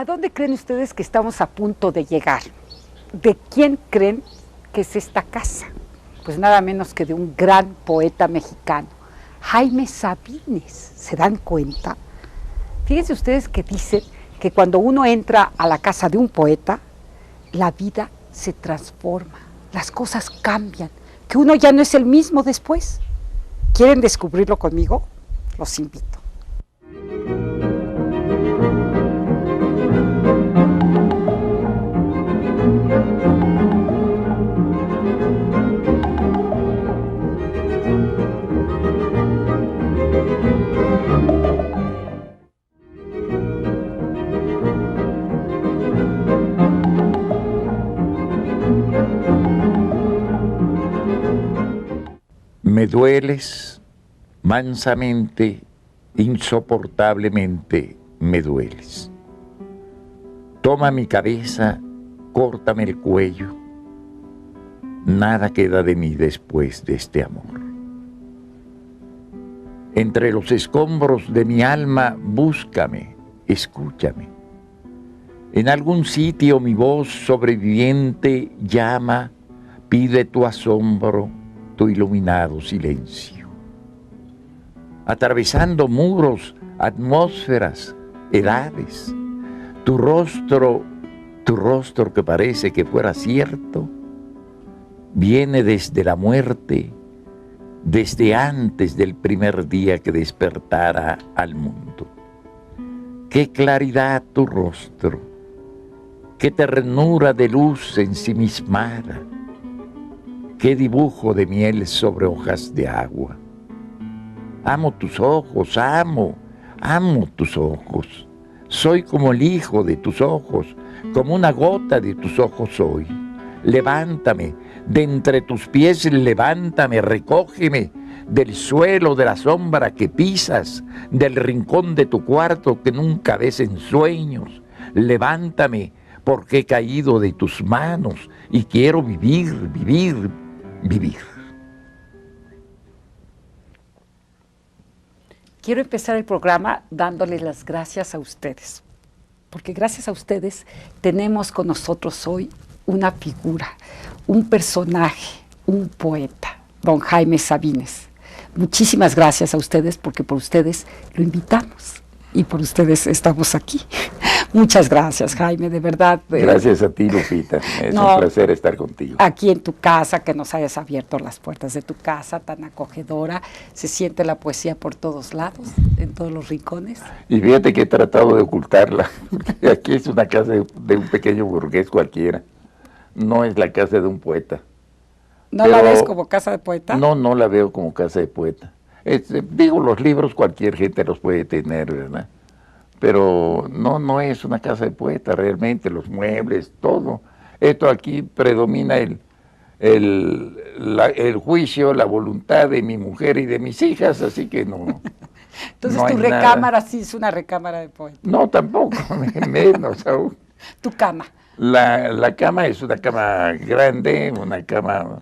¿A dónde creen ustedes que estamos a punto de llegar? ¿De quién creen que es esta casa? Pues nada menos que de un gran poeta mexicano, Jaime Sabines. ¿Se dan cuenta? Fíjense ustedes que dicen que cuando uno entra a la casa de un poeta, la vida se transforma, las cosas cambian, que uno ya no es el mismo después. ¿Quieren descubrirlo conmigo? Los invito. Me dueles, mansamente, insoportablemente me dueles. Toma mi cabeza, córtame el cuello. Nada queda de mí después de este amor. Entre los escombros de mi alma, búscame, escúchame. En algún sitio mi voz sobreviviente llama, pide tu asombro, tu iluminado silencio. Atravesando muros, atmósferas, edades, tu rostro que parece que fuera cierto, viene desde la muerte, desde antes del primer día que despertara al mundo. Qué claridad tu rostro, qué ternura de luz ensimismada, qué dibujo de miel sobre hojas de agua. Amo tus ojos, amo tus ojos. Soy como el hijo de tus ojos, como una gota de tus ojos soy. Levántame, de entre tus pies levántame, recógeme del suelo de la sombra que pisas, del rincón de tu cuarto que nunca ves en sueños. Levántame, porque he caído de tus manos y quiero vivir. Quiero empezar el programa dándoles las gracias a ustedes, porque gracias a ustedes tenemos con nosotros hoy una figura, un personaje, un poeta, don Jaime Sabines. Muchísimas gracias a ustedes, porque por ustedes lo invitamos y por ustedes estamos aquí. Muchas gracias, Jaime, de verdad. Gracias a ti, Lupita. Es un placer estar contigo. Aquí en tu casa, que nos hayas abierto las puertas de tu casa tan acogedora. Se siente la poesía por todos lados, en todos los rincones. Y fíjate que he tratado de ocultarla. Aquí es una casa de un pequeño burgués cualquiera. No es la casa de un poeta. ¿No la ves como casa de poeta? No, no la veo como casa de poeta. Digo, los libros cualquier gente los puede tener, ¿verdad? Pero no es una casa de poeta realmente, los muebles, todo. Esto aquí predomina el juicio, la voluntad de mi mujer y de mis hijas, así que no. Entonces no tu recámara sí es una recámara de poeta. No, tampoco, menos aún. Tu cama. La cama es una cama grande, una cama.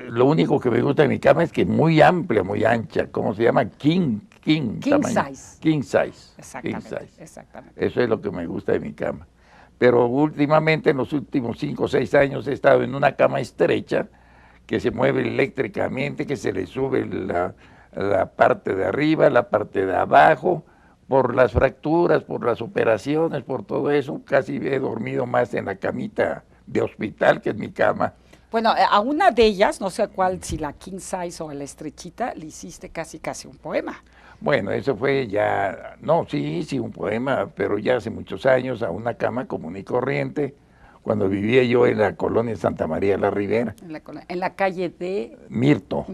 Lo único que me gusta de mi cama es que es muy amplia, muy ancha. ¿Cómo se llama? King size. King size. Exactamente. Eso es lo que me gusta de mi cama. Pero últimamente, en los últimos 5 o 6 años, he estado en una cama estrecha que se mueve eléctricamente, que se le sube la parte de arriba, la parte de abajo, por las fracturas, por las operaciones, por todo eso. Casi he dormido más en la camita de hospital que en mi cama. Bueno, a una de ellas, no sé cuál, si la king size o la estrechita, le hiciste casi un poema. Bueno, eso fue ya, no, sí, un poema, pero ya hace muchos años, a una cama común y corriente, cuando vivía yo en la colonia Santa María de la Ribera. En la calle de... Mirto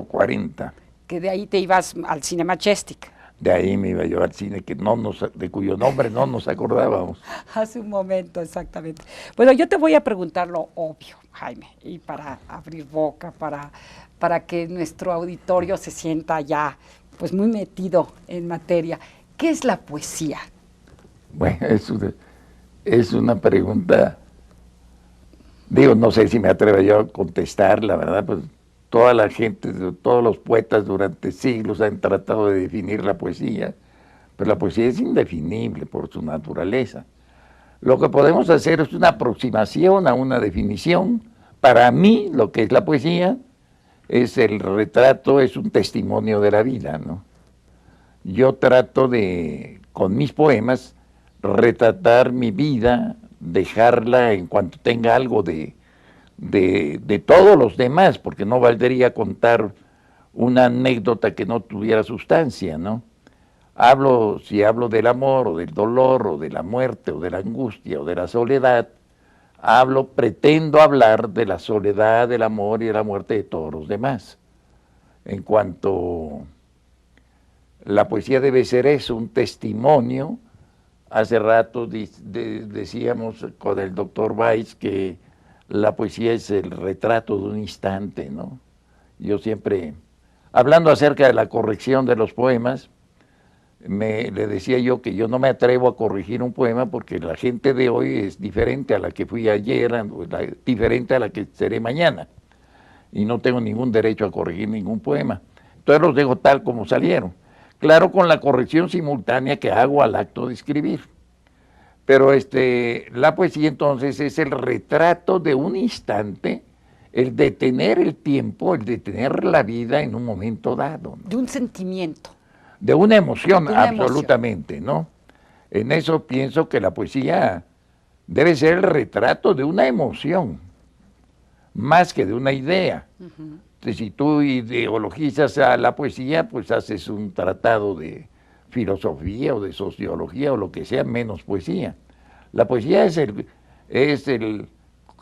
40. Que de ahí te ibas al Cine Majestic. De ahí me iba yo al cine, de cuyo nombre no nos acordábamos. Hace un momento, exactamente. Bueno, yo te voy a preguntar lo obvio, Jaime, y para abrir boca, para que nuestro auditorio se sienta ya pues muy metido en materia. ¿Qué es la poesía? Bueno, es una pregunta, digo, no sé si me atrevo yo a contestar, la verdad, pues toda la gente, todos los poetas durante siglos han tratado de definir la poesía, pero la poesía es indefinible por su naturaleza. Lo que podemos hacer es una aproximación a una definición. Para mí, lo que es la poesía es el retrato, es un testimonio de la vida, ¿no? Yo trato de, con mis poemas, retratar mi vida, dejarla en cuanto tenga algo de todos los demás, porque no valdría contar una anécdota que no tuviera sustancia, ¿no? Si hablo del amor, o del dolor, o de la muerte, o de la angustia, o de la soledad, pretendo hablar de la soledad, del amor y de la muerte de todos los demás. En cuanto la poesía debe ser eso, un testimonio. Hace rato decíamos con el doctor Weiss que la poesía es el retrato de un instante, ¿no? Yo siempre, hablando acerca de la corrección de los poemas, le decía yo que yo no me atrevo a corregir un poema porque la gente de hoy es diferente a la que fui ayer, diferente a la que seré mañana. Y no tengo ningún derecho a corregir ningún poema. Entonces los dejo tal como salieron. Claro, con la corrección simultánea que hago al acto de escribir. Pero la poesía entonces es el retrato de un instante, el detener el tiempo, el detener la vida en un momento dado, ¿no? De un sentimiento. De una emoción, De una absolutamente, emoción. ¿No? En eso pienso que la poesía debe ser el retrato de una emoción, más que de una idea. Si tú ideologizas a la poesía, pues haces un tratado de filosofía o de sociología o lo que sea, menos poesía. La poesía es el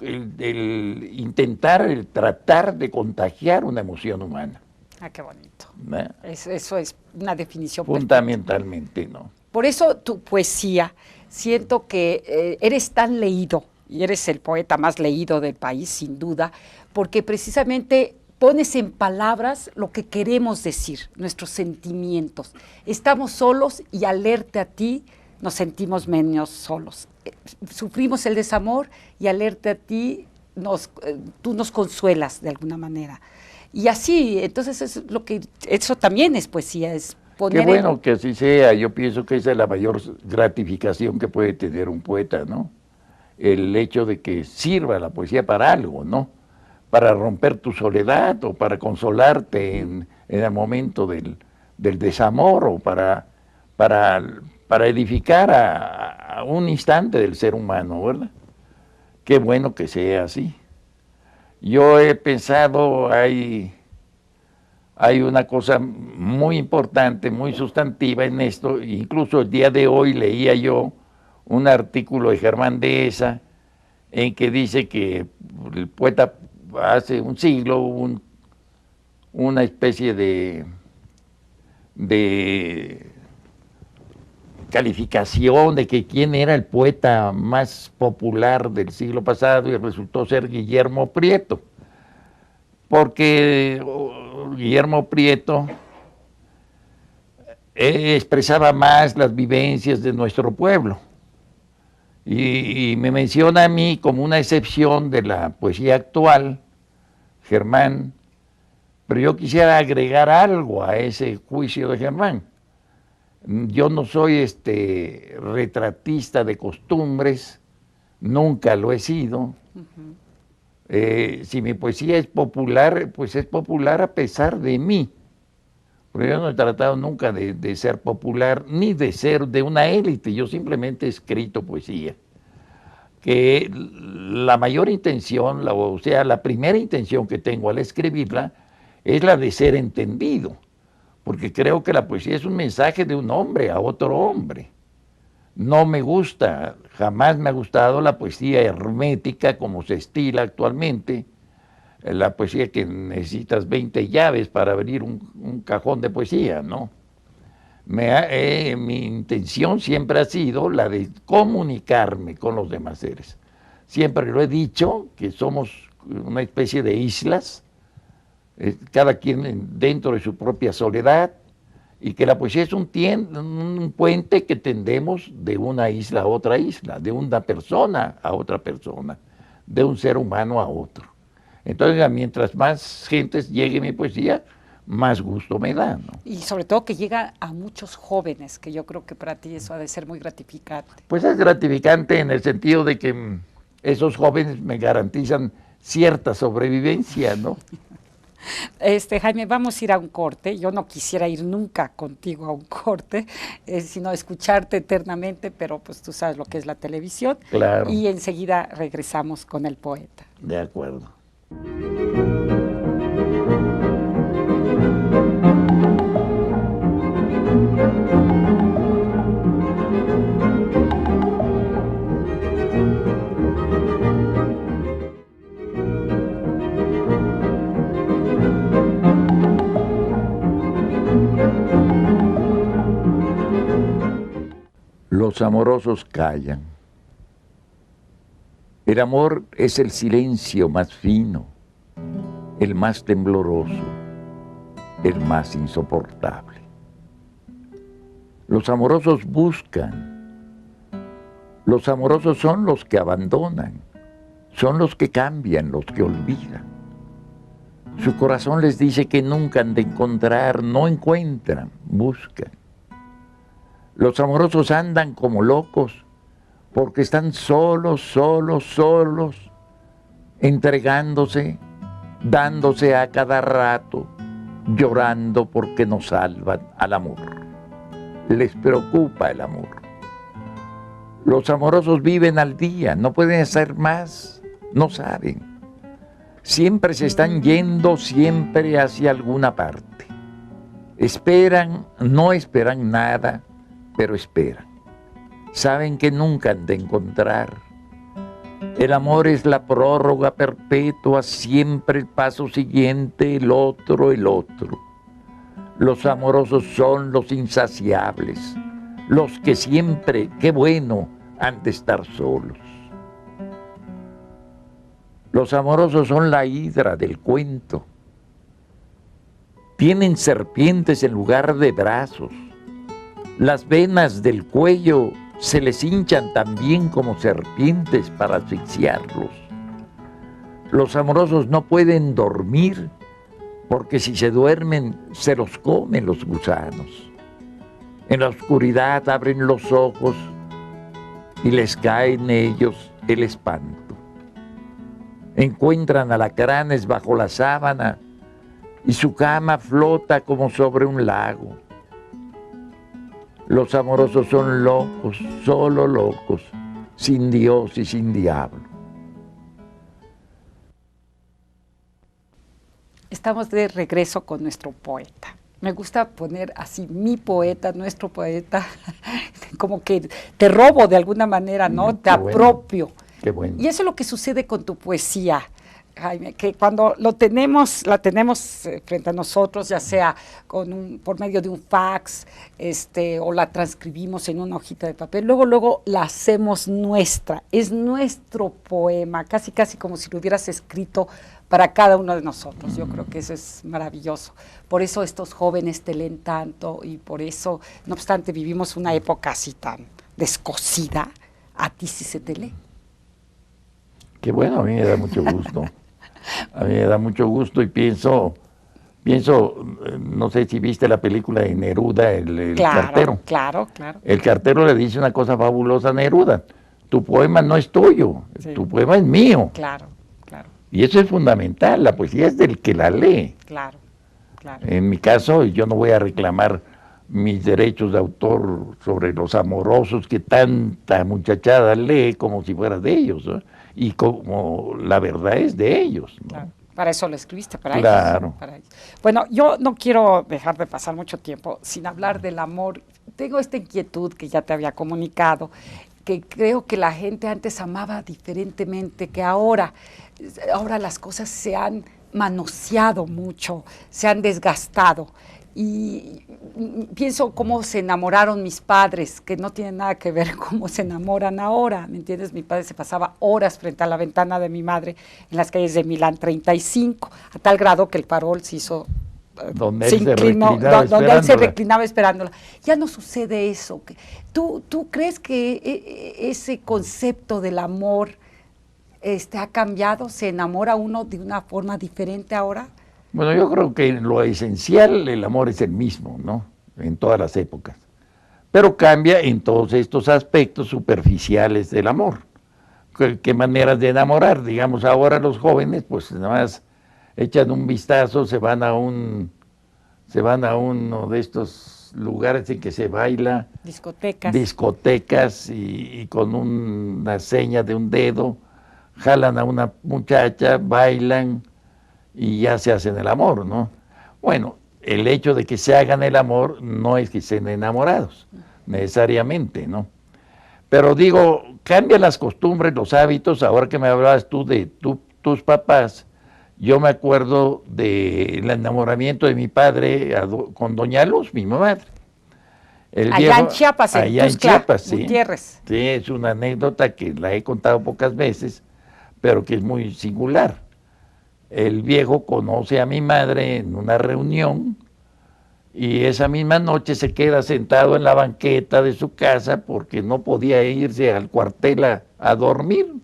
intentar, el tratar de contagiar una emoción humana. Ah, qué bonito. ¿Eh? Eso es una definición fundamentalmente, perfecta. ¿No? Por eso tu poesía, siento que eres tan leído, y eres el poeta más leído del país, sin duda, porque precisamente pones en palabras lo que queremos decir, nuestros sentimientos. Estamos solos y al leerte a ti nos sentimos menos solos. Sufrimos el desamor y al leerte a ti tú nos consuelas de alguna manera. Y así, entonces eso también es poesía, es poner... Qué bueno que así sea. Yo pienso que esa es la mayor gratificación que puede tener un poeta, ¿no? El hecho de que sirva la poesía para algo, ¿no? Para romper tu soledad o para consolarte en el momento del desamor o para edificar a un instante del ser humano, ¿verdad? Qué bueno que sea así. Yo he pensado, hay una cosa muy importante, muy sustantiva en esto, incluso el día de hoy leía yo un artículo de Germán Dehesa en que dice que el poeta hace un siglo hubo una especie de calificación de que quién era el poeta más popular del siglo pasado y resultó ser Guillermo Prieto, porque Guillermo Prieto expresaba más las vivencias de nuestro pueblo y me menciona a mí como una excepción de la poesía actual, Germán, pero yo quisiera agregar algo a ese juicio de Germán. Yo no soy retratista de costumbres, nunca lo he sido. Si mi poesía es popular, pues es popular a pesar de mí. Porque yo no he tratado nunca de ser popular, ni de ser de una élite, yo simplemente he escrito poesía. Que la mayor intención, o sea, la primera intención que tengo al escribirla, es la de ser entendido. Porque creo que la poesía es un mensaje de un hombre a otro hombre. No me gusta, jamás me ha gustado la poesía hermética como se estila actualmente, la poesía que necesitas 20 llaves para abrir un cajón de poesía, ¿no? Mi intención siempre ha sido la de comunicarme con los demás seres. Siempre lo he dicho, que somos una especie de islas, cada quien dentro de su propia soledad, y que la poesía es un puente que tendemos de una isla a otra isla, de una persona a otra persona, de un ser humano a otro. Entonces, mientras más gentes llegue mi poesía, más gusto me da, ¿no? Y sobre todo que llega a muchos jóvenes, que yo creo que para ti eso ha de ser muy gratificante. Pues es gratificante en el sentido de que esos jóvenes me garantizan cierta sobrevivencia, ¿no? Jaime, vamos a ir a un corte. Yo no quisiera ir nunca contigo a un corte, sino escucharte eternamente, pero pues tú sabes lo que es la televisión. Claro. Y enseguida regresamos con el poeta. De acuerdo. Los amorosos callan. El amor es el silencio más fino, el más tembloroso, el más insoportable. Los amorosos buscan. Los amorosos son los que abandonan, son los que cambian, los que olvidan. Su corazón les dice que nunca han de encontrar, no encuentran, buscan. Los amorosos andan como locos porque están solos, entregándose, dándose a cada rato, llorando porque no salvan al amor. Les preocupa el amor. Los amorosos viven al día, no pueden hacer más, no saben. Siempre se están yendo, siempre hacia alguna parte. Esperan, no esperan nada, pero esperan. Saben que nunca han de encontrar. El amor es la prórroga perpetua, siempre el paso siguiente, el otro. Los amorosos son los insaciables, los que siempre, qué bueno, han de estar solos. Los amorosos son la hidra del cuento. Tienen serpientes en lugar de brazos. Las venas del cuello se les hinchan también como serpientes para asfixiarlos. Los amorosos no pueden dormir porque si se duermen se los comen los gusanos. En la oscuridad abren los ojos y les cae en ellos el espanto. Encuentran alacranes bajo la sábana y su cama flota como sobre un lago. Los amorosos son locos, solo locos, sin Dios y sin diablo. Estamos de regreso con nuestro poeta. Me gusta poner así mi poeta, nuestro poeta, como que te robo de alguna manera, ¿no? Te apropio. Qué bueno. Y eso es lo que sucede con tu poesía, Jaime, que cuando la tenemos frente a nosotros, ya sea por medio de un fax, o la transcribimos en una hojita de papel, luego la hacemos nuestra, es nuestro poema, casi como si lo hubieras escrito para cada uno de nosotros. Yo creo que eso es maravilloso. Por eso estos jóvenes te leen tanto y por eso, no obstante, vivimos una época así tan descosida, a ti sí se te lee. Qué bueno, a mí me da mucho gusto. A mí me da mucho gusto y pienso, no sé si viste la película de Neruda, el cartero. Claro. El cartero le dice una cosa fabulosa a Neruda: tu poema no es tuyo, sí, tu poema es mío. Claro. Y eso es fundamental, la poesía es del que la lee. Claro. En mi caso, yo no voy a reclamar mis derechos de autor sobre los amorosos que tanta muchachada lee como si fuera de ellos, ¿no? Y como la verdad es de ellos, ¿no? Claro. Para eso lo escribiste, para ellos. Para ellos. Bueno, yo no quiero dejar de pasar mucho tiempo sin hablar del amor. Tengo esta inquietud que ya te había comunicado, que creo que la gente antes amaba diferentemente, que ahora las cosas se han manoseado mucho, se han desgastado. Y pienso cómo se enamoraron mis padres, que no tiene nada que ver cómo se enamoran ahora, ¿me entiendes? Mi padre se pasaba horas frente a la ventana de mi madre en las calles de Milán 35, a tal grado que el farol se hizo, donde él se reclinaba esperándola. Ya no sucede eso. ¿Tú crees que ese concepto del amor ha cambiado? ¿Se enamora uno de una forma diferente ahora? Bueno, yo creo que en lo esencial el amor es el mismo, ¿no? En todas las épocas. Pero cambia en todos estos aspectos superficiales del amor. ¿Qué maneras de enamorar? Digamos, ahora los jóvenes, pues nada más echan un vistazo, se van a uno de estos lugares en que se baila, discotecas y con una seña de un dedo, jalan a una muchacha, bailan y ya se hacen el amor, ¿no? Bueno, el hecho de que se hagan el amor no es que estén enamorados, necesariamente, ¿no? Pero digo, cambian las costumbres, los hábitos. Ahora que me hablabas tú de tus papás, yo me acuerdo del enamoramiento de mi padre con doña Luz, mi madre. Allá en Chiapas, allá en Chiapas, sí. Gutiérrez. Sí, es una anécdota que la he contado pocas veces, pero que es muy singular. El viejo conoce a mi madre en una reunión y esa misma noche se queda sentado en la banqueta de su casa porque no podía irse al cuartel a dormir,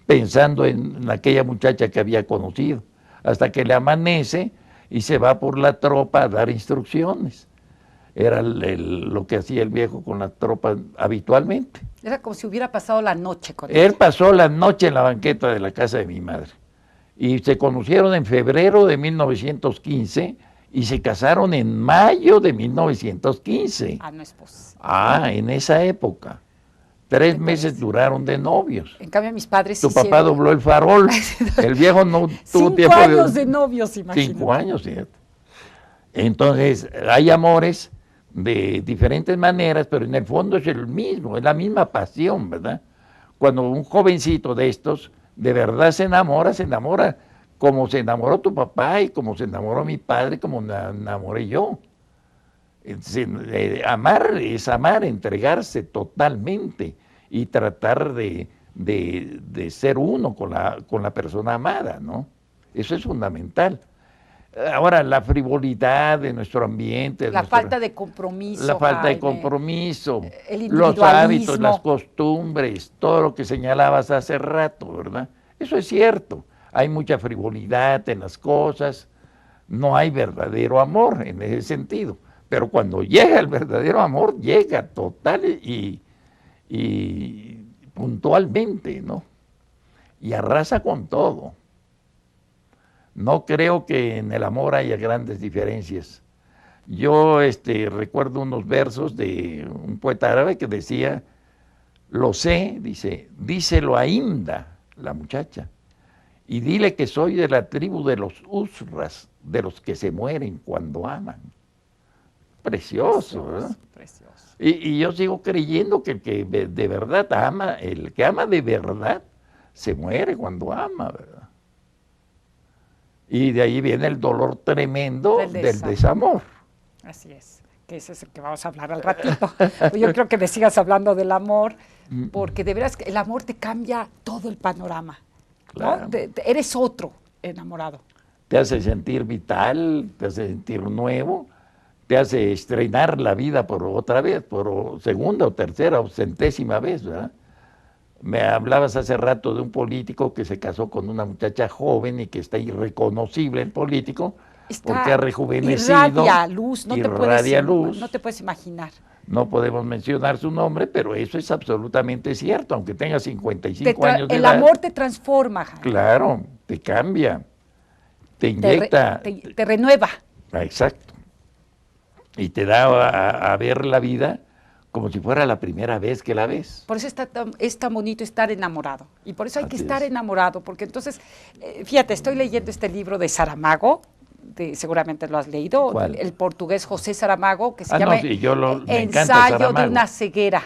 pensando en aquella muchacha que había conocido, hasta que le amanece y se va por la tropa a dar instrucciones. Era lo que hacía el viejo con la tropa habitualmente. Era como si hubiera pasado la noche con él. Pasó la noche en la banqueta de la casa de mi madre. Y se conocieron en febrero de 1915 y se casaron en mayo de 1915. No es posible. En esa época. 3 meses duraron de novios. En cambio, mis padres Tu papá dobló el farol. El viejo no tuvo 5 años de novios, imagínate. 5 años, fíjate. Entonces, hay amores de diferentes maneras, pero en el fondo es el mismo, es la misma pasión, ¿verdad? Cuando un jovencito de estos de verdad se enamora como se enamoró tu papá y como se enamoró mi padre, como me enamoré yo. Amar es amar, entregarse totalmente y tratar de ser uno con la persona amada, ¿no? Eso es fundamental. Ahora, la frivolidad de nuestro ambiente. La falta de compromiso. La falta de compromiso. El los hábitos, las costumbres, todo lo que señalabas hace rato, ¿verdad? Eso es cierto. Hay mucha frivolidad en las cosas. No hay verdadero amor en ese sentido. Pero cuando llega el verdadero amor, llega total y puntualmente, ¿no? Y arrasa con todo. No creo que en el amor haya grandes diferencias. Yo recuerdo unos versos de un poeta árabe que decía, lo sé, díselo a Inda, la muchacha, y dile que soy de la tribu de los Usras, de los que se mueren cuando aman. Precioso, ¿verdad? Precioso. Y yo sigo creyendo que el que de verdad ama, el que ama de verdad, se muere cuando ama, ¿verdad? Y de ahí viene el dolor tremendo del desamor. Así es, que ese es el que vamos a hablar al ratito. Yo creo que me sigas hablando del amor, porque de veras el amor te cambia todo el panorama. Claro. ¿No? Eres otro enamorado. Te hace sentir vital, te hace sentir nuevo, te hace estrenar la vida por otra vez, por segunda o tercera o centésima vez, ¿verdad? Me hablabas hace rato de un político que se casó con una muchacha joven y que está irreconocible el político, porque ha rejuvenecido. Irradia luz, no te puedes imaginar. No podemos mencionar su nombre, pero eso es absolutamente cierto, aunque tenga 55 años de edad. El amor te transforma, Jaime. Claro, te cambia, te inyecta. Te renueva. Exacto. Y te da a ver la vida como si fuera la primera vez que la ves. Por eso es tan bonito estar enamorado. Y por eso hay que estar enamorado, porque entonces, fíjate, estoy leyendo este libro de Saramago, seguramente lo has leído, el portugués José Saramago, que se llama Ensayo de una ceguera.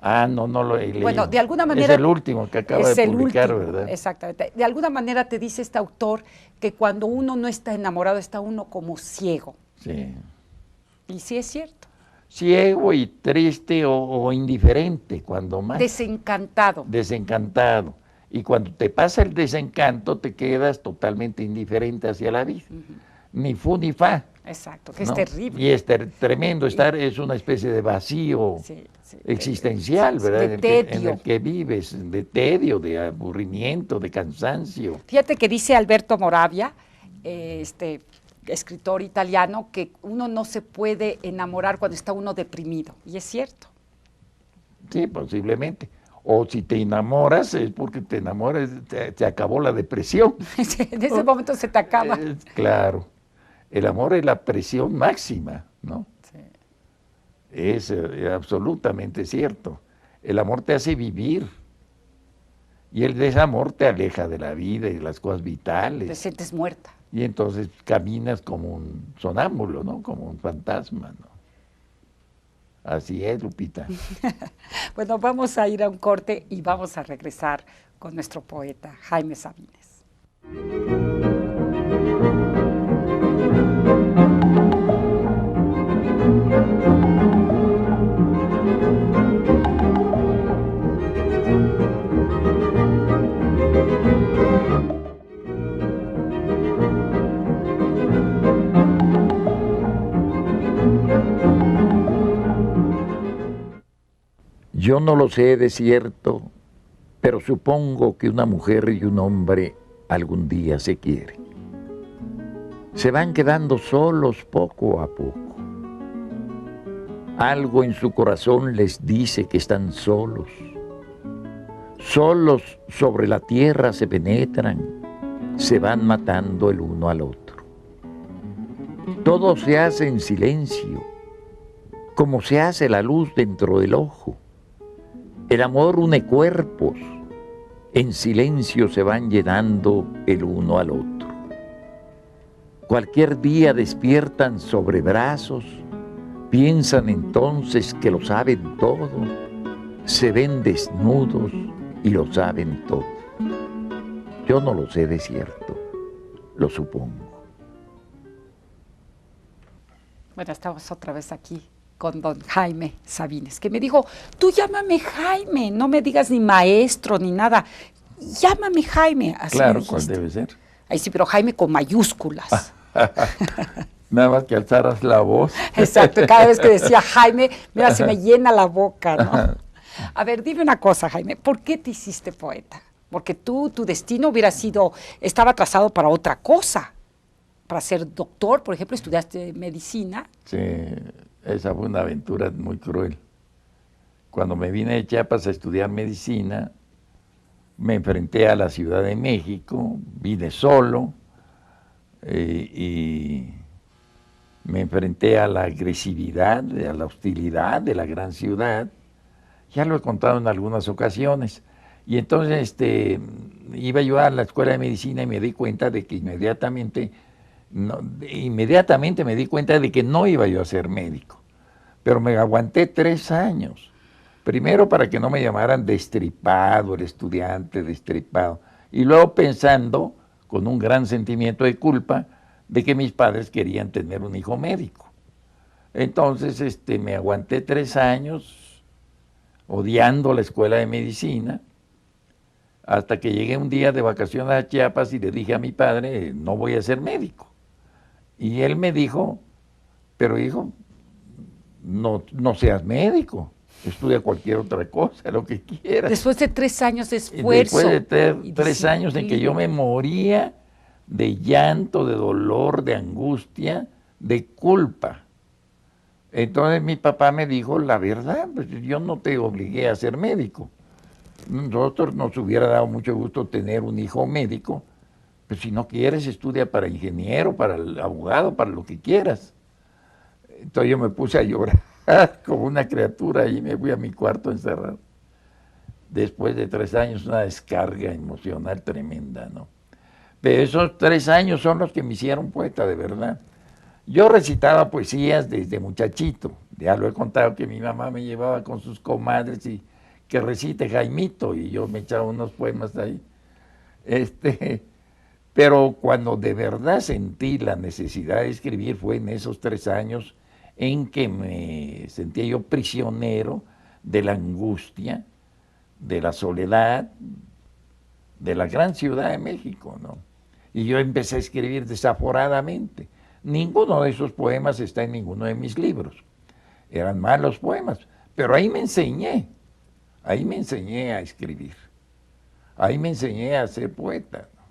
No lo he leído. Bueno, de alguna manera... Es el último que acaba de publicar, ¿verdad? Exactamente. De alguna manera te dice este autor que cuando uno no está enamorado, está uno como ciego. Sí. Y sí es cierto. Ciego y triste o indiferente, cuando más. Desencantado. Desencantado. Y cuando te pasa el desencanto, te quedas totalmente indiferente hacia la vida. Ni fu ni fa. Exacto, que es terrible. Y es tremendo, es una especie de vacío existencial, ¿verdad? De tedio. En el que vives, de tedio, de aburrimiento, de cansancio. Fíjate que dice Alberto Moravia, escritor italiano, que uno no se puede enamorar cuando está uno deprimido, y es cierto. Sí, posiblemente. O si te enamoras es porque te enamoras, te acabó la depresión. En ese momento se te acaba. Claro, el amor es la presión máxima, ¿no? Sí. Es absolutamente cierto. El amor te hace vivir y el desamor te aleja de la vida y de las cosas vitales. Te sientes muerta. Y entonces caminas como un sonámbulo, ¿no? Como un fantasma, ¿no? Así es, Lupita. Bueno, vamos a ir a un corte y vamos a regresar con nuestro poeta Jaime Sabines. Yo no lo sé de cierto, pero supongo que una mujer y un hombre algún día se quieren. Se van quedando solos poco a poco. Algo en su corazón les dice que están solos. Solos sobre la tierra se penetran, se van matando el uno al otro. Todo se hace en silencio, como se hace la luz dentro del ojo. El amor une cuerpos, en silencio se van llenando el uno al otro. Cualquier día despiertan sobre brazos, piensan entonces que lo saben todo, se ven desnudos y lo saben todo. Yo no lo sé de cierto, lo supongo. Bueno, estamos otra vez aquí con don Jaime Sabines, que me dijo, tú llámame Jaime, no me digas ni maestro ni nada, llámame Jaime. Así claro, ¿cuál debe ser? Ahí sí, pero Jaime con mayúsculas. Nada más que alzaras la voz. Exacto, cada vez que decía Jaime, mira, se me llena la boca, ¿no? A ver, dime una cosa, Jaime, ¿por qué te hiciste poeta? Porque tu destino hubiera sido, estaba trazado para otra cosa, para ser doctor, por ejemplo, estudiaste medicina. Sí, esa fue una aventura muy cruel. Cuando me vine de Chiapas a estudiar medicina, me enfrenté a la Ciudad de México, vine solo y me enfrenté a la agresividad, a la hostilidad de la gran ciudad. Ya lo he contado en algunas ocasiones. Y entonces iba yo a la escuela de medicina y me di cuenta de que inmediatamente me di cuenta de que no iba yo a ser médico. Pero me aguanté 3 años. Primero para que no me llamaran destripado, el estudiante destripado. Y luego pensando, con un gran sentimiento de culpa, de que mis padres querían tener un hijo médico. Entonces me aguanté 3 años odiando la escuela de medicina, hasta que llegué un día de vacaciones a Chiapas y le dije a mi padre, no voy a ser médico. Y él me dijo, pero hijo, no seas médico, estudia cualquier otra cosa, lo que quieras. Después de 3 años de esfuerzo. Después de 3 años en que yo me moría de llanto, de dolor, de angustia, de culpa. Entonces mi papá me dijo, la verdad, pues yo no te obligué a ser médico. Nosotros nos hubiera dado mucho gusto tener un hijo médico, pues si no quieres estudia para ingeniero, para el abogado, para lo que quieras. Entonces yo me puse a llorar como una criatura y me fui a mi cuarto encerrado. Después de 3 años, una descarga emocional tremenda, ¿no? Pero esos 3 años son los que me hicieron poeta, de verdad. Yo recitaba poesías desde muchachito. Ya lo he contado que mi mamá me llevaba con sus comadres y que recite Jaimito, y yo me echaba unos poemas ahí. Pero cuando de verdad sentí la necesidad de escribir fue en esos 3 años en que me sentía yo prisionero de la angustia, de la soledad, de la gran Ciudad de México, ¿no? Y yo empecé a escribir desaforadamente. Ninguno de esos poemas está en ninguno de mis libros. Eran malos poemas, pero ahí me enseñé a escribir. Ahí me enseñé a ser poeta, ¿no?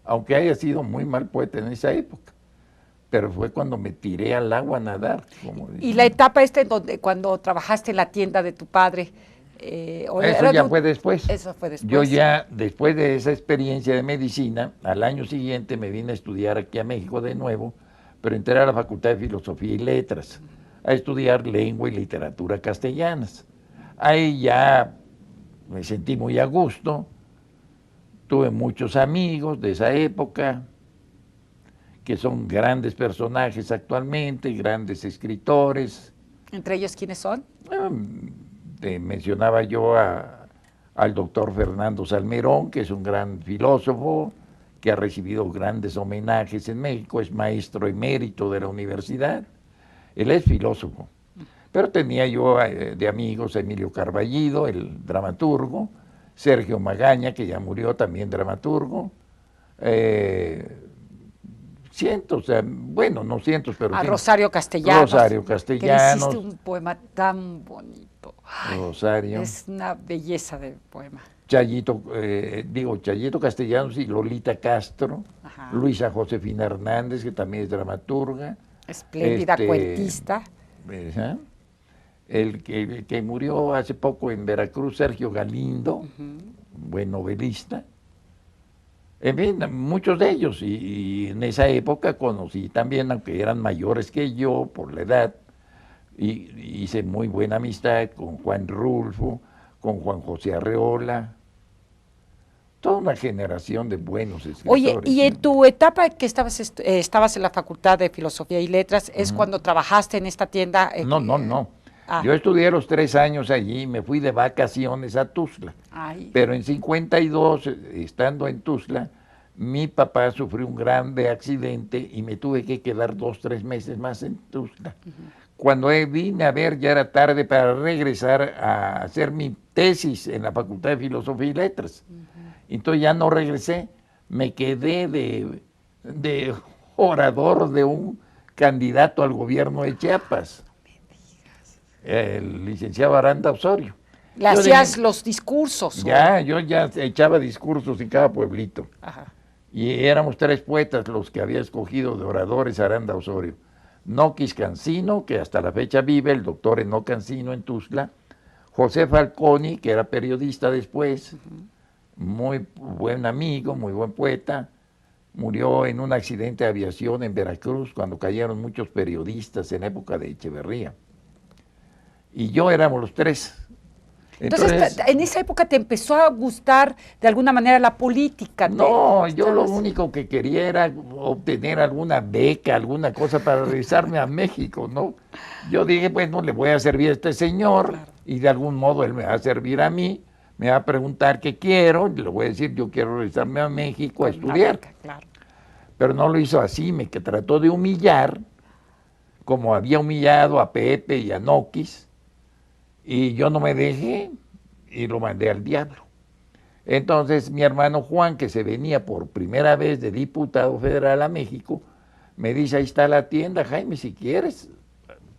Aunque haya sido muy mal poeta en esa época. pero fue cuando me tiré al agua a nadar. Y la etapa en donde cuando trabajaste en la tienda de tu padre, eso ya fue después. Eso fue después. Yo ya, después de esa experiencia de medicina, al año siguiente me vine a estudiar aquí a México de nuevo, pero entré a la Facultad de Filosofía y Letras, a estudiar lengua y literatura castellanas. Ahí ya me sentí muy a gusto, tuve muchos amigos de esa época, que son grandes personajes actualmente, grandes escritores. ¿Entre ellos quiénes son? Mencionaba yo al doctor Fernando Salmerón, que es un gran filósofo, que ha recibido grandes homenajes en México, es maestro emérito de la universidad. Él es filósofo. Pero tenía yo de amigos a Emilio Carballido, el dramaturgo, Sergio Magaña, que ya murió, también dramaturgo, cientos, bueno, no cientos, pero... A Rosario Castellanos. Rosario Castellanos. Que le hiciste un poema tan bonito. Ay, Rosario. Es una belleza de poema. Chayito Castellanos y Lolita Castro, Ajá. Luisa Josefina Hernández, que también es dramaturga. Espléndida cuentista. El que murió hace poco en Veracruz, Sergio Galindo, buen novelista. En fin, muchos de ellos, y en esa época conocí también, aunque eran mayores que yo por la edad, y hice muy buena amistad con Juan Rulfo, con Juan José Arreola, toda una generación de buenos escritores. Oye, y en tu etapa que estabas en la Facultad de Filosofía y Letras, ¿es cuando trabajaste en esta tienda? No. Yo estudié los 3 años allí, me fui de vacaciones a Tuxtla. Ay. Pero en 52, estando en Tuxtla, mi papá sufrió un grande accidente y me tuve que quedar 2, 3 meses más en Tuxtla. Cuando vine a ver, ya era tarde para regresar a hacer mi tesis en la Facultad de Filosofía y Letras. Entonces ya no regresé, me quedé de orador de un candidato al gobierno de Chiapas, el licenciado Aranda Osorio. Le hacías los discursos. Yo ya echaba discursos en cada pueblito. Ajá. Y éramos 3 poetas los que había escogido de oradores Aranda Osorio. Noquis Cancino, que hasta la fecha vive, el doctor Eno Cancino en Tuxtla. José Falconi, que era periodista después, muy buen amigo, muy buen poeta. Murió en un accidente de aviación en Veracruz cuando cayeron muchos periodistas en época de Echeverría. Y yo éramos los 3. Entonces, en esa época te empezó a gustar de alguna manera la política. No, yo lo único que quería era obtener alguna beca, alguna cosa para regresarme a México, ¿no? Yo dije, pues no le voy a servir a este señor, claro, y de algún modo él me va a servir a mí, me va a preguntar qué quiero, y le voy a decir, yo quiero regresarme a México a estudiar. Beca, claro. Pero no lo hizo así, que trató de humillar, como había humillado a Pepe y a Noquis, y yo no me dejé y lo mandé al diablo. Entonces mi hermano Juan, que se venía por primera vez de diputado federal a México, me dice, ahí está la tienda, Jaime, si quieres,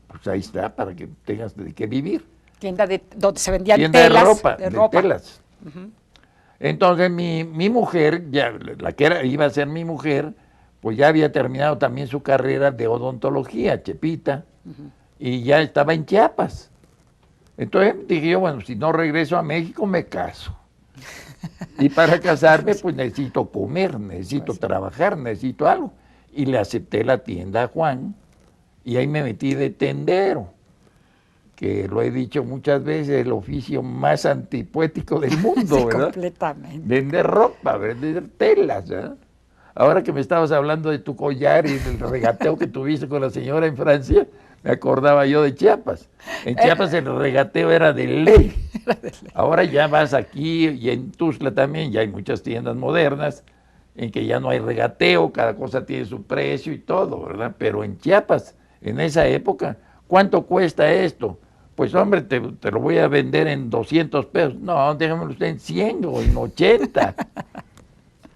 pues ahí está, para que tengas de qué vivir. Tienda donde se vendían tienda telas. De ropa. Telas. Entonces mi mujer, ya la que iba a ser mi mujer, pues ya había terminado también su carrera de odontología, Chepita, y ya estaba en Chiapas. Entonces dije yo, bueno, si no regreso a México, me caso. Y para casarme, pues necesito comer, necesito trabajar, necesito algo. Y le acepté la tienda a Juan, y ahí me metí de tendero, que lo he dicho muchas veces, el oficio más antipoético del mundo, sí, ¿verdad? Completamente. Vender ropa, vender telas, ¿verdad? Ahora que me estabas hablando de tu collar y del regateo que tuviste con la señora en Francia, me acordaba yo de Chiapas. En Chiapas el regateo era de ley. Ahora ya vas aquí y en Tuxtla también, ya hay muchas tiendas modernas en que ya no hay regateo, cada cosa tiene su precio y todo, ¿verdad? Pero en Chiapas, en esa época, ¿cuánto cuesta esto? Pues hombre, te lo voy a vender en 200 pesos. No, déjamelo usted en 100 o en 80.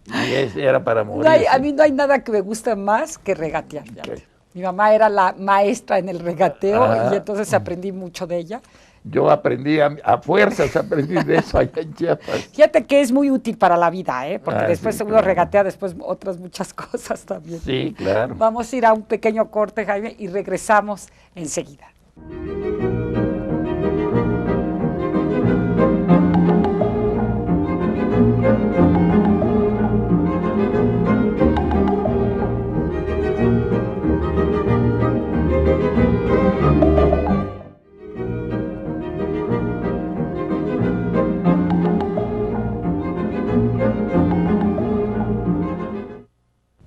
Y ese era para morir. A mí no hay nada que me guste más que regatear. Mi mamá era la maestra en el regateo y entonces aprendí mucho de ella. Yo aprendí a fuerzas, aprendí de eso allá en Chiapas. Fíjate que es muy útil para la vida, ¿eh? Porque después sí, uno claro. regatea después otras muchas cosas también. Sí, claro. Vamos a ir a un pequeño corte, Jaime, y regresamos enseguida.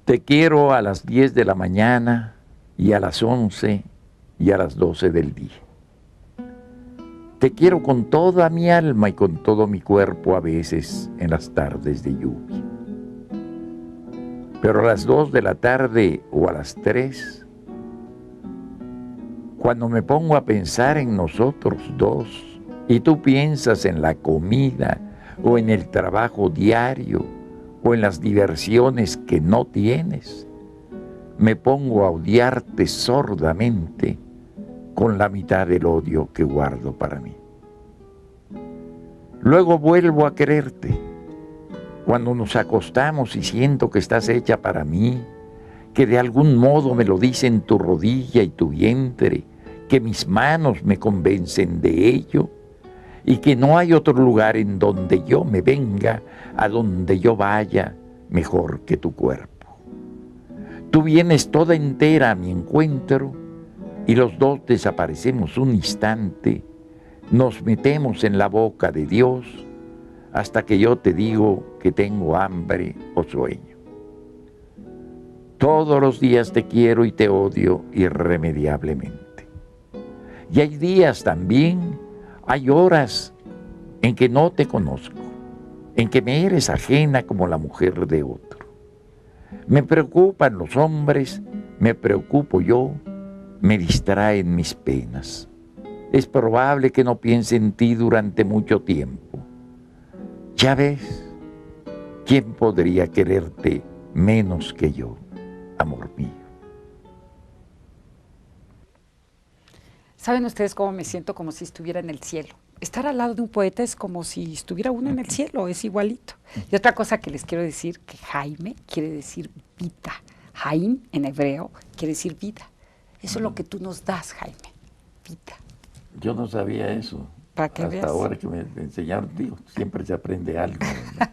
Te quiero a las 10 de la mañana y a las 11 y a las 12 del día. Te quiero con toda mi alma y con todo mi cuerpo a veces en las tardes de lluvia. Pero a las 2 de la tarde o a las 3, cuando me pongo a pensar en nosotros dos y tú piensas en la comida o en el trabajo diario o en las diversiones que no tienes, me pongo a odiarte sordamente con la mitad del odio que guardo para mí. Luego vuelvo a quererte cuando nos acostamos y siento que estás hecha para mí, que de algún modo me lo dicen tu rodilla y tu vientre, que mis manos me convencen de ello y que no hay otro lugar en donde yo me venga, a donde yo vaya, mejor que tu cuerpo. Tú vienes toda entera a mi encuentro y los dos desaparecemos un instante, nos metemos en la boca de Dios hasta que yo te digo que tengo hambre o sueño. Todos los días te quiero y te odio irremediablemente. Y hay días también, hay horas en que no te conozco, en que me eres ajena como la mujer de otro. Me preocupan los hombres, me preocupo yo, me distraen mis penas. Es probable que no piense en ti durante mucho tiempo. Ya ves, ¿quién podría quererte menos que yo, amor mío? ¿Saben ustedes cómo me siento? Como si estuviera en el cielo. Estar al lado de un poeta es como si estuviera uno en el cielo, es igualito. Y otra cosa que les quiero decir, que Jaime quiere decir vida. Jaim en hebreo quiere decir vida. Eso es lo que tú nos das, Jaime, vida. Yo no sabía eso. Para que Hasta veas. ahora que me enseñaron, digo, siempre se aprende algo, ¿no?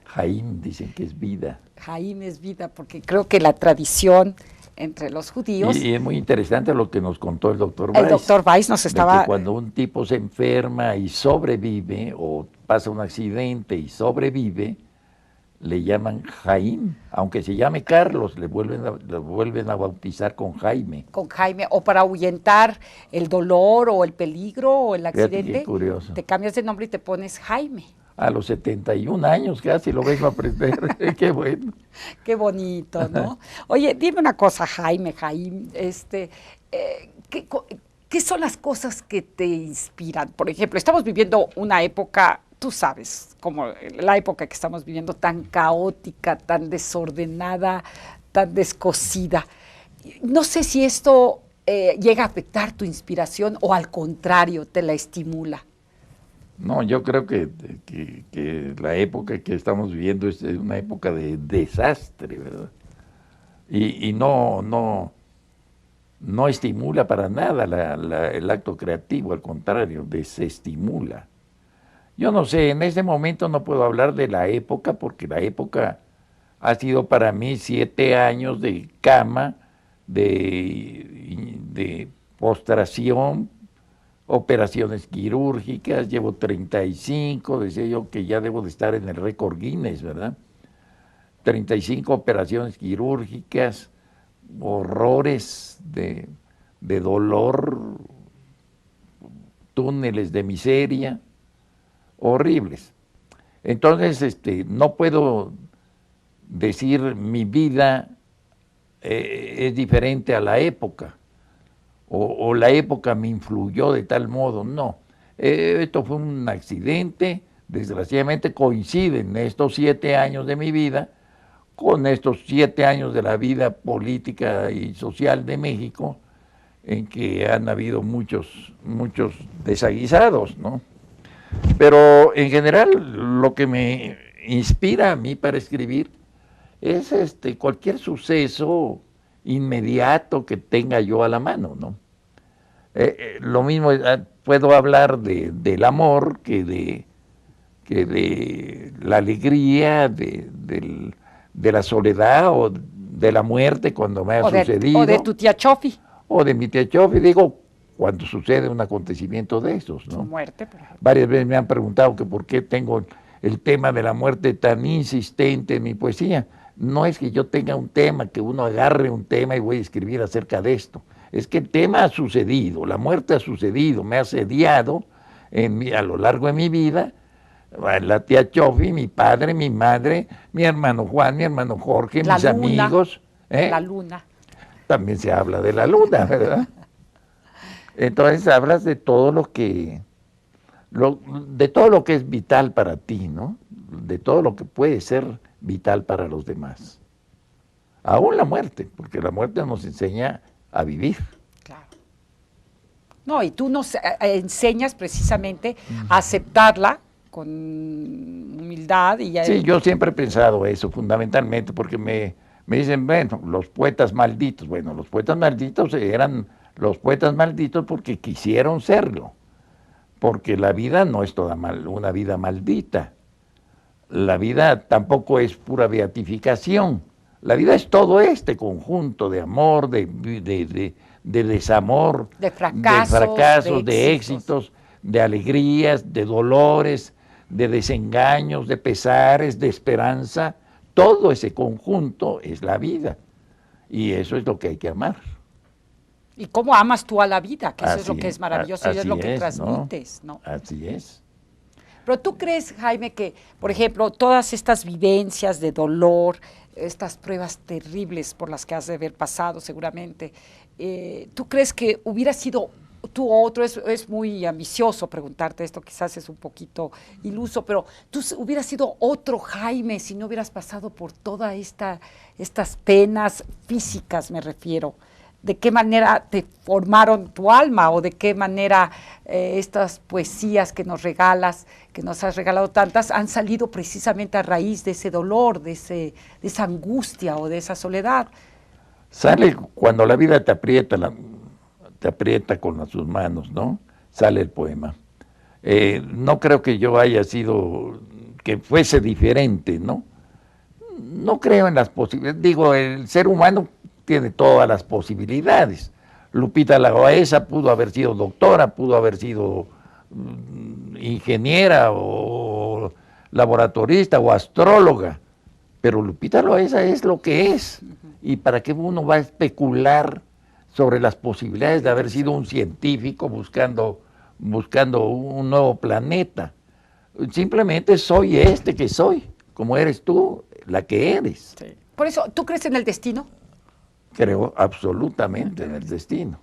Jaim dicen que es vida. Jaim es vida, porque creo que la tradición entre los judíos... Y es muy interesante lo que nos contó el doctor Weiss. El doctor Weiss nos estaba... Que cuando un tipo se enferma y sobrevive, o pasa un accidente y sobrevive, le llaman Jaim. Aunque se llame Carlos, lo vuelven a bautizar con Jaime. Con Jaime, o para ahuyentar el dolor o el peligro o el accidente. Fíjate qué curioso. Te cambias de nombre y te pones Jaime. A los 71 años casi lo vengo a aprender. Qué bueno. Qué bonito, ¿no? Oye, dime una cosa, Jaime, ¿qué son las cosas que te inspiran? Por ejemplo, estamos viviendo una época, tú sabes, como la época que estamos viviendo, tan caótica, tan desordenada, tan descosida. No sé si esto llega a afectar tu inspiración o al contrario, te la estimula. No, yo creo que la época que estamos viviendo es una época de desastre, ¿verdad? Y no estimula para nada el acto creativo, al contrario, desestimula. Yo no sé, en este momento no puedo hablar de la época, porque la época ha sido para mí 7 años de cama, de postración, operaciones quirúrgicas, llevo 35, decía yo que ya debo de estar en el récord Guinness, ¿verdad? 35 operaciones quirúrgicas, horrores de dolor, túneles de miseria, horribles. Entonces, no puedo decir mi vida es diferente a la época. O la época me influyó de tal modo, no. Esto fue un accidente, desgraciadamente coinciden estos 7 años de mi vida con estos 7 años de la vida política y social de México, en que han habido muchos desaguisados, ¿no? Pero en general lo que me inspira a mí para escribir es cualquier suceso inmediato que tenga yo a la mano, ¿no? Lo mismo, puedo hablar del amor que de la alegría, de la soledad o de la muerte cuando me ha sucedido. O de tu tía Chofi. O de mi tía Chofi, digo, cuando sucede un acontecimiento de esos, ¿no? Su muerte, por ejemplo. Varias veces me han preguntado que por qué tengo el tema de la muerte tan insistente en mi poesía. No es que yo tenga un tema, que uno agarre un tema y voy a escribir acerca de esto. Es que el tema ha sucedido, la muerte ha sucedido, me ha asediado a lo largo de mi vida. La tía Chofi, mi padre, mi madre, mi hermano Juan, mi hermano Jorge, mis amigos. La luna. También se habla de la luna, ¿verdad? Entonces hablas de todo de todo lo que es vital para ti, ¿no? De todo lo que puede ser vital para los demás. Aún la muerte, porque la muerte nos enseña a vivir. Claro. No, y tú nos enseñas precisamente a aceptarla con humildad. Sí, yo siempre he pensado eso, fundamentalmente, porque me dicen, bueno, los poetas malditos. Bueno, los poetas malditos eran los poetas malditos porque quisieron serlo. Porque la vida no es toda una vida maldita. La vida tampoco es pura beatificación. La vida es todo este conjunto de amor, de desamor, de fracasos, de éxitos, de alegrías, de dolores, de desengaños, de pesares, de esperanza. Todo ese conjunto es la vida. Y eso es lo que hay que amar. ¿Y cómo amas tú a la vida? Que eso Así es lo que es maravilloso y es lo que transmites, ¿no? Así es. Pero tú crees, Jaime, que, por ejemplo, todas estas vivencias de dolor, estas pruebas terribles por las que has de haber pasado seguramente, ¿tú crees que hubiera sido tú otro? Es muy ambicioso preguntarte esto, quizás es un poquito iluso, pero tú hubieras sido otro Jaime si no hubieras pasado por todas estas penas físicas, me refiero. ¿De qué manera te formaron tu alma o de qué manera estas poesías que nos regalas, que nos has regalado tantas, han salido precisamente a raíz de ese dolor, de esa angustia o de esa soledad? Sale cuando la vida te aprieta con sus manos, ¿no? Sale el poema. No creo que yo haya sido, que fuese diferente, ¿no? No creo en las posibilidades. Digo, el ser humano tiene todas las posibilidades. Lupita Loaesa pudo haber sido doctora, pudo haber sido ingeniera o laboratorista o astróloga, pero Lupita Loaesa es lo que es. ¿Y para qué uno va a especular sobre las posibilidades de haber sido un científico buscando un nuevo planeta? Simplemente soy que soy, como eres tú, la que eres. Sí. Por eso, ¿tú crees en el destino? Creo absolutamente en el destino.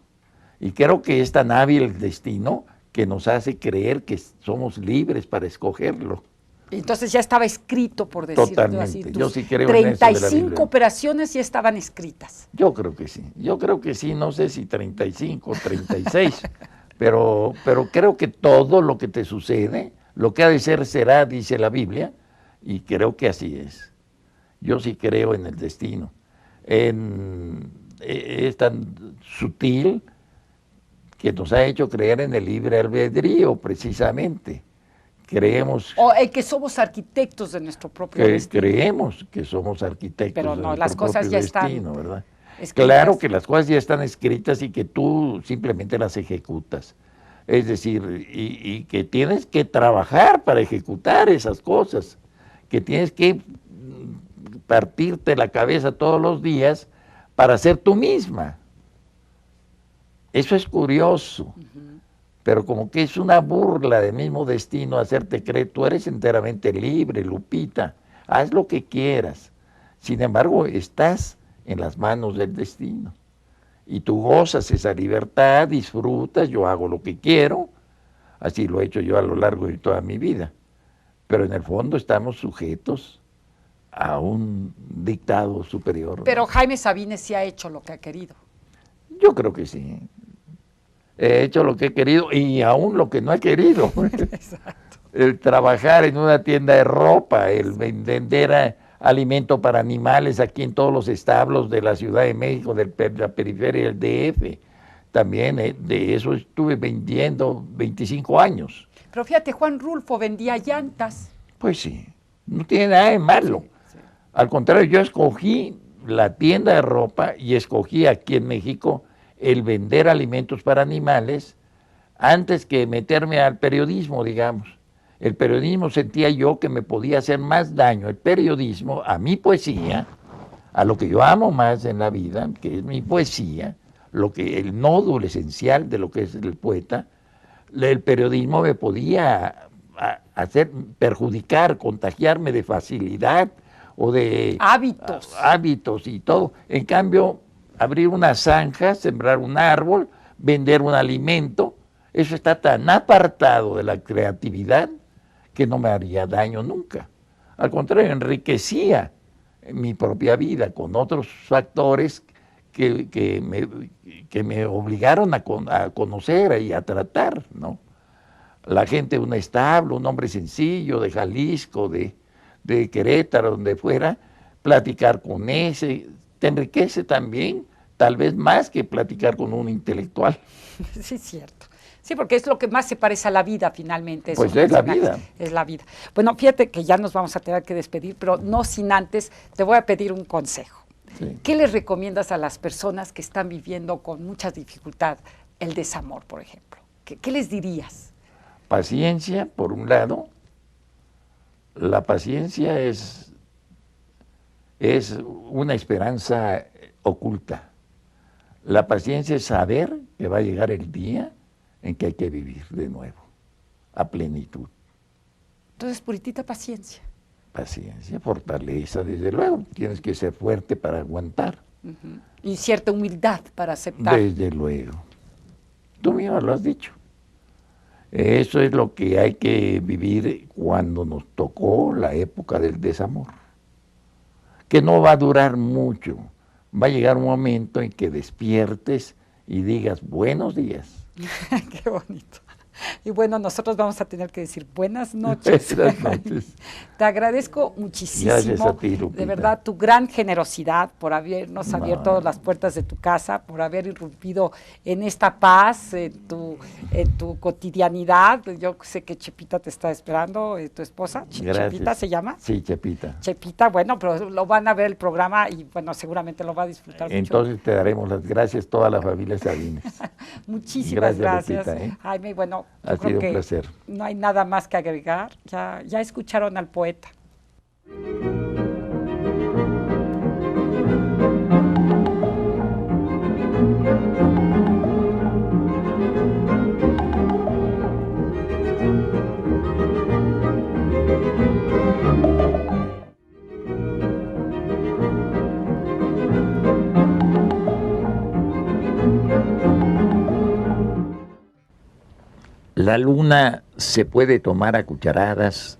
Y creo que es tan hábil el destino que nos hace creer que somos libres para escogerlo. Entonces ya estaba escrito, por decirlo así. Totalmente, yo sí creo 35 operaciones ya estaban escritas. Yo creo que sí, no sé si 35 o 36, pero creo que todo lo que te sucede, lo que ha de ser será, dice la Biblia, y creo que así es. Yo sí creo en el destino. Es tan sutil que nos ha hecho creer en el libre albedrío, precisamente. Creemos... O que somos arquitectos de nuestro propio destino. Creemos que somos arquitectos pero no, de las nuestro cosas propio ya destino, están ¿verdad? escritas. Claro que las cosas ya están escritas y que tú simplemente las ejecutas. Es decir, y que tienes que trabajar para ejecutar esas cosas, que tienes que partirte la cabeza todos los días para ser tú misma. Eso es curioso, pero como que es una burla del mismo destino hacerte creer, tú eres enteramente libre, Lupita, haz lo que quieras. Sin embargo, estás en las manos del destino. Y tú gozas esa libertad, disfrutas, yo hago lo que quiero, así lo he hecho yo a lo largo de toda mi vida. Pero en el fondo estamos sujetos a un dictado superior. Pero Jaime Sabines sí ha hecho lo que ha querido. Yo creo que sí. He hecho lo que he querido y aún lo que no he querido. Exacto. El trabajar en una tienda de ropa, el vender alimento para animales aquí en todos los establos de la Ciudad de México, de la periferia del DF. También de eso estuve vendiendo 25 años. Pero fíjate, Juan Rulfo vendía llantas. Pues sí, no tiene nada de malo. Sí. Al contrario, yo escogí la tienda de ropa y escogí aquí en México el vender alimentos para animales antes que meterme al periodismo, digamos. El periodismo sentía yo que me podía hacer más daño, el periodismo, a mi poesía, a lo que yo amo más en la vida, que es mi poesía, el nódulo esencial de lo que es el poeta. El periodismo me podía hacer perjudicar, contagiarme de facilidad o de hábitos y todo. En cambio, abrir una zanja, sembrar un árbol, vender un alimento, eso está tan apartado de la creatividad que no me haría daño nunca. Al contrario, enriquecía mi propia vida con otros factores que me obligaron a conocer y a tratar, ¿no? La gente de un establo, un hombre sencillo, de Jalisco, de Querétaro, donde fuera, platicar con ese, te enriquece también, tal vez más que platicar con un intelectual. Sí, es cierto. Sí, porque es lo que más se parece a la vida finalmente. Pues es la vida. Es la vida. Bueno, fíjate que ya nos vamos a tener que despedir, pero no sin antes, te voy a pedir un consejo. Sí. ¿Qué les recomiendas a las personas que están viviendo con mucha dificultad el desamor, por ejemplo? ¿Qué les dirías? Paciencia, por un lado. La paciencia es una esperanza oculta. La paciencia es saber que va a llegar el día en que hay que vivir de nuevo, a plenitud. Entonces, puritita paciencia. Paciencia, fortaleza, desde luego. Tienes que ser fuerte para aguantar. Y cierta humildad para aceptar. Desde luego. Tú mismo lo has dicho. Eso es lo que hay que vivir cuando nos tocó la época del desamor. Que no va a durar mucho. Va a llegar un momento en que despiertes y digas buenos días. Qué bonito. Y bueno, nosotros vamos a tener que decir buenas noches. Buenas noches. Te agradezco muchísimo. Gracias a ti, Lupita. De verdad, tu gran generosidad por habernos abierto las puertas de tu casa, por haber irrumpido en esta paz, en tu cotidianidad. Yo sé que Chepita te está esperando, tu esposa. ¿Chepita se llama? Sí, Chepita. Chepita, bueno, pero lo van a ver el programa y bueno, seguramente lo va a disfrutar Entonces mucho. Te daremos las gracias toda la familia Sabines. Muchísimas gracias. Lupita, Jaime, bueno, ha sido un placer. No hay nada más que agregar. Ya escucharon al poeta. La luna se puede tomar a cucharadas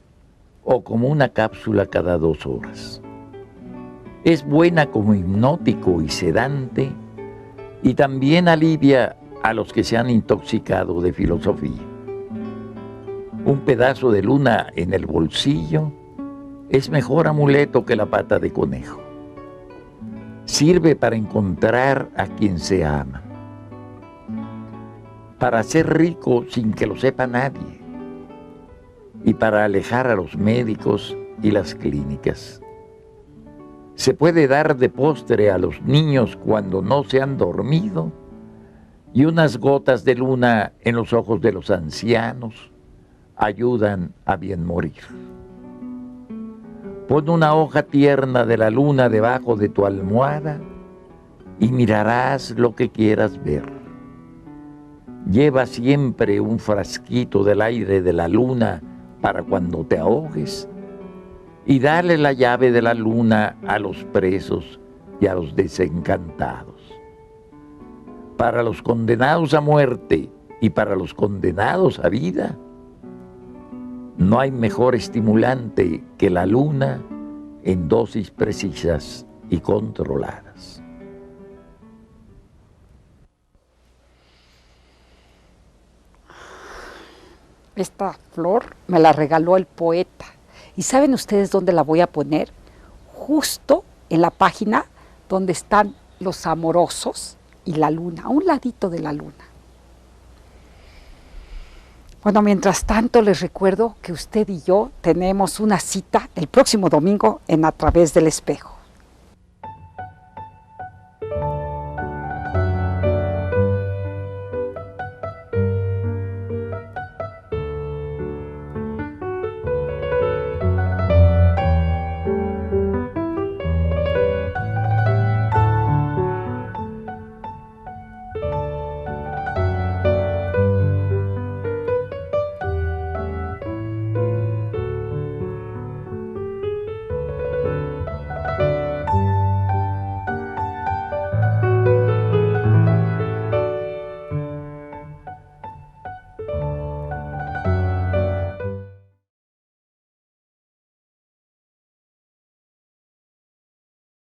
o como una cápsula cada 2 horas. Es buena como hipnótico y sedante y también alivia a los que se han intoxicado de filosofía. Un pedazo de luna en el bolsillo es mejor amuleto que la pata de conejo. Sirve para encontrar a quien se ama, para ser rico sin que lo sepa nadie y para alejar a los médicos y las clínicas. Se puede dar de postre a los niños cuando no se han dormido y unas gotas de luna en los ojos de los ancianos ayudan a bien morir. Pon una hoja tierna de la luna debajo de tu almohada y mirarás lo que quieras ver. Lleva siempre un frasquito del aire de la luna para cuando te ahogues y dale la llave de la luna a los presos y a los desencantados. Para los condenados a muerte y para los condenados a vida, no hay mejor estimulante que la luna en dosis precisas y controladas. Esta flor me la regaló el poeta. ¿Y saben ustedes dónde la voy a poner? Justo en la página donde están los amorosos y la luna, a un ladito de la luna. Bueno, mientras tanto les recuerdo que usted y yo tenemos una cita el próximo domingo en A Través del Espejo.